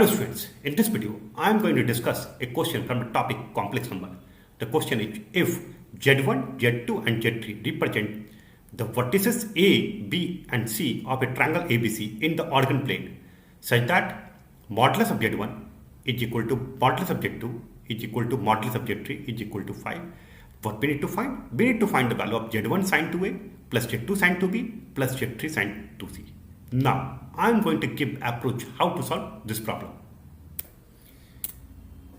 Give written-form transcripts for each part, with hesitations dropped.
Hello students, in this video I am going to discuss a question from the topic complex number. The question is if Z1, Z2 and Z3 represent the vertices A, B and C of a triangle ABC in the organ plane such that modulus of Z1 is equal to modulus of Z2 is equal to modulus of Z3 is equal to 5. What we need to find? We need to find the value of Z1 sin 2A plus Z2 sin 2B plus Z3 sin 2C. Now, I am going to give approach how to solve this problem.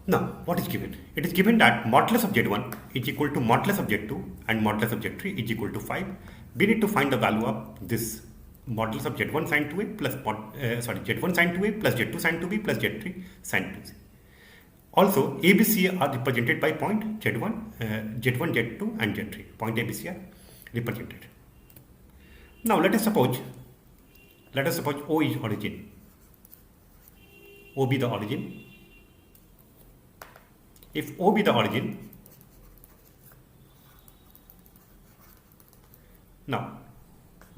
Now, what is given? It is given that modulus of Z1 is equal to modulus of Z2 and modulus of Z3 is equal to 5. We need to find the value of this modulus of Z1 sin 2A plus Z1 sin 2A plus Z2 sin 2B plus Z3 sin 2C. Also, ABC are represented by point Z1, Z2 and Z3. Point ABC are represented. Now, let us suppose O is origin, O be the origin. If O be the origin, now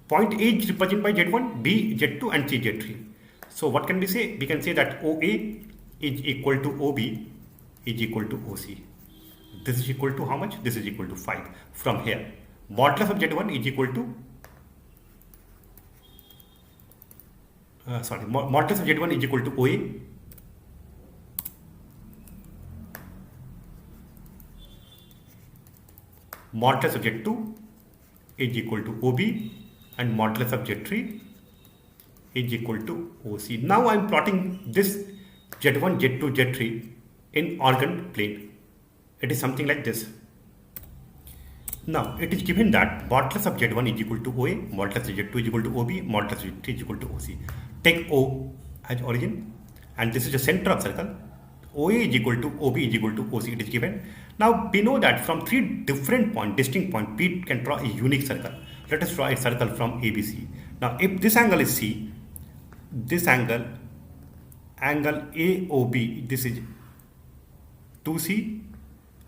point A is represented by Z1, B, Z2 and C, Z3. So what can we say? We can say that OA is equal to OB is equal to OC. This is equal to how much? This is equal to 5. From here, modulus of Z1 is equal to modulus of Z1 is equal to OA modulus of Z2 is equal to OB and modulus of Z3 is equal to OC. Now I am plotting this Z1, Z2, Z3 in organ plane. It is something like this. Now it is given that modulus of Z1 is equal to OA, modulus of Z2 is equal to OB, modulus of Z3 is equal to OC. Take O as origin and this is the center of circle. OA is equal to OB is equal to OC, it is given. Now we know that from three different points, distinct points, we can draw a unique circle. Let us draw a circle from ABC. Now if this angle is C, this angle AOB, this is 2C,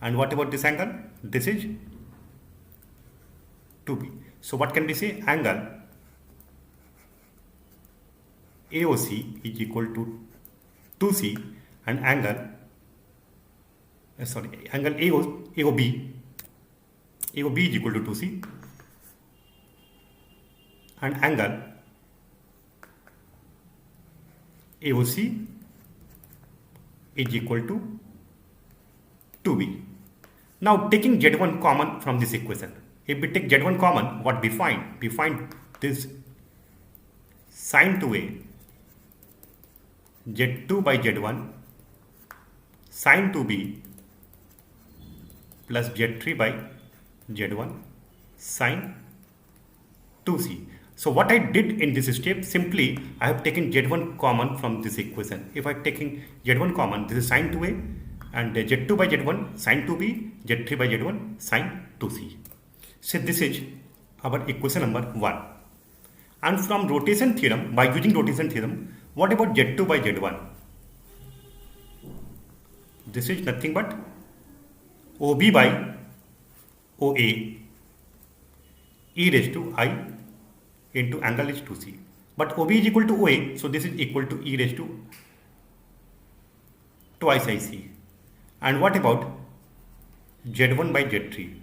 and what about this angle? This is 2B. So what can we say? Angle AOC is equal to 2C and angle AOB is equal to 2C and angle AOC is equal to 2B. Now taking Z1 common from this equation, if we take Z1 common, what we find? We find this sin 2A Z2 by Z1 sin 2B plus Z3 by Z1 sin 2C. So what I did in this step, simply I have taken Z1 common from this equation. If I taking Z1 common, this is sin 2A and Z2 by Z1 sin 2B, Z3 by Z1 sin 2C. So this is our equation number 1. And from rotation theorem, by using rotation theorem, what about Z2 by Z1? This is nothing but OB by OA e raised to I into angle is 2C. But OB is equal to OA, so this is equal to e raised to twice IC. And what about Z1 by Z3?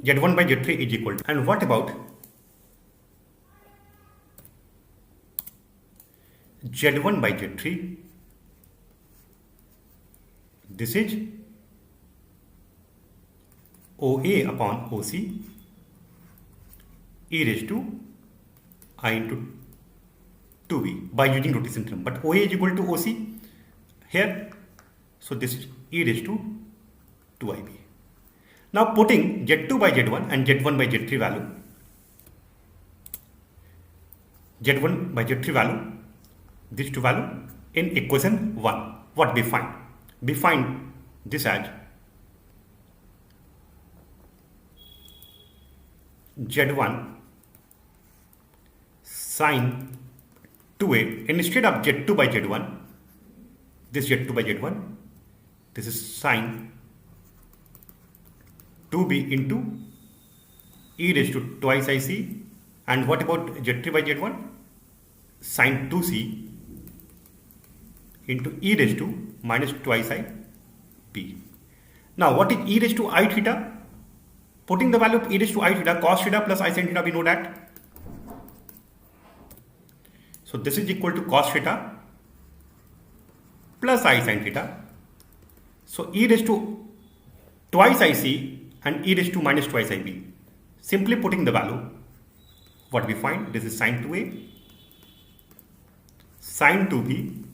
Z1 by Z3 is equal to, and what about Z1 by Z3? This is OA upon OC e raised to I into 2B by using rotation theorem. But OA is equal to OC here, so this is e raised to 2IB. Now putting Z2 by Z1 and Z1 by Z3 value, Z1 by Z3 value, these two value in equation 1, what we find? We find this as Z1 sin 2A, instead of Z2 by Z1, this Z2 by Z1, this is sin 2B into e raised to twice IC. And what about Z3 by Z1? Sin 2C into e raised to minus twice I b. Now what is e raised to I theta? Putting the value of e raised to I theta, cos theta plus I sin theta, we know that. So this is equal to cos theta plus I sin theta. So e raised to twice IC and e raised to minus twice IB. Simply putting the value, what we find, this is sine 2a, sine 2b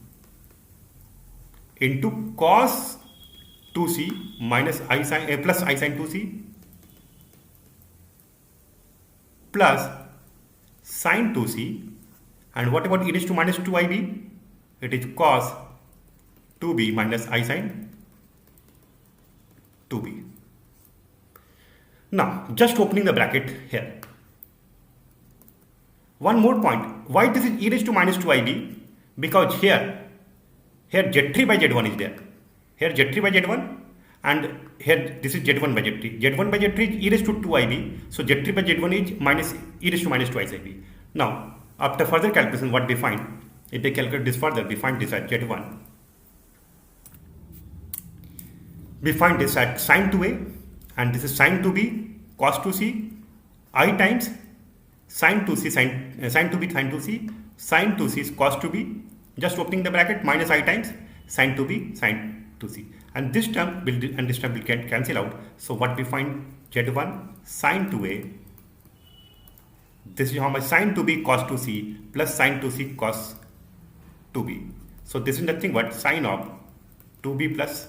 into cos 2c minus I sin plus I sin 2c plus sine 2c, and what about e raised to minus 2ib? It is cos 2b minus I sin 2b. Now, just opening the bracket here. One more point. Why this is e raised to minus 2ib? Because here Z3 by Z1 is there. Here Z3 by Z1, and here this is Z1 by Z3. Z1 by Z3 is e raised to 2ib. So Z3 by Z1 is minus e raised to minus twice ib. Now, after further calculation, what we find, if we calculate this further, we find this at Z1. We find this at sine 2a, and this is sine 2b cos 2c I times sine 2c sine 2b sine 2c sine 2c is cos 2b, just opening the bracket, minus I times sine 2b sine 2c, and this term will get cancel out. So what we find, Z1 sine 2a, this is how much, sine 2b cos 2c plus sine 2c cos 2b. So this is nothing but sine of 2b plus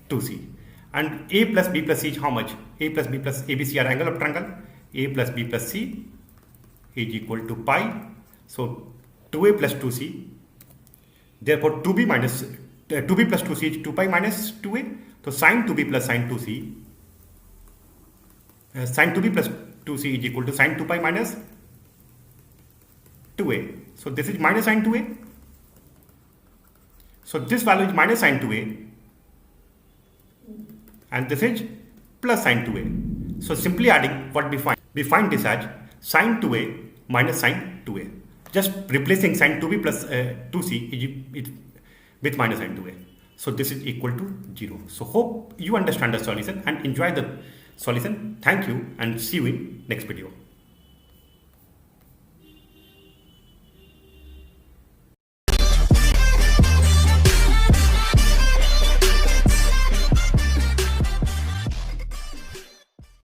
2c, and a plus b plus c is how much? A plus b plus abc are angle of triangle. A plus b plus c is equal to pi. So 2a plus 2c, therefore 2b minus 2b plus 2c is 2 pi minus 2a. So sine 2b plus sine 2c, sine 2b plus 2c is equal to sine 2 pi minus 2a. So this is minus sine 2a. So this value is minus sine 2a, and this is plus sine 2a. So simply adding, what we find this as sine 2a minus sine 2a. Just replacing sine 2b plus 2c is with minus sine 2a. So this is equal to 0. So hope you understand the solution and enjoy the solution. Thank you, and see you in next video.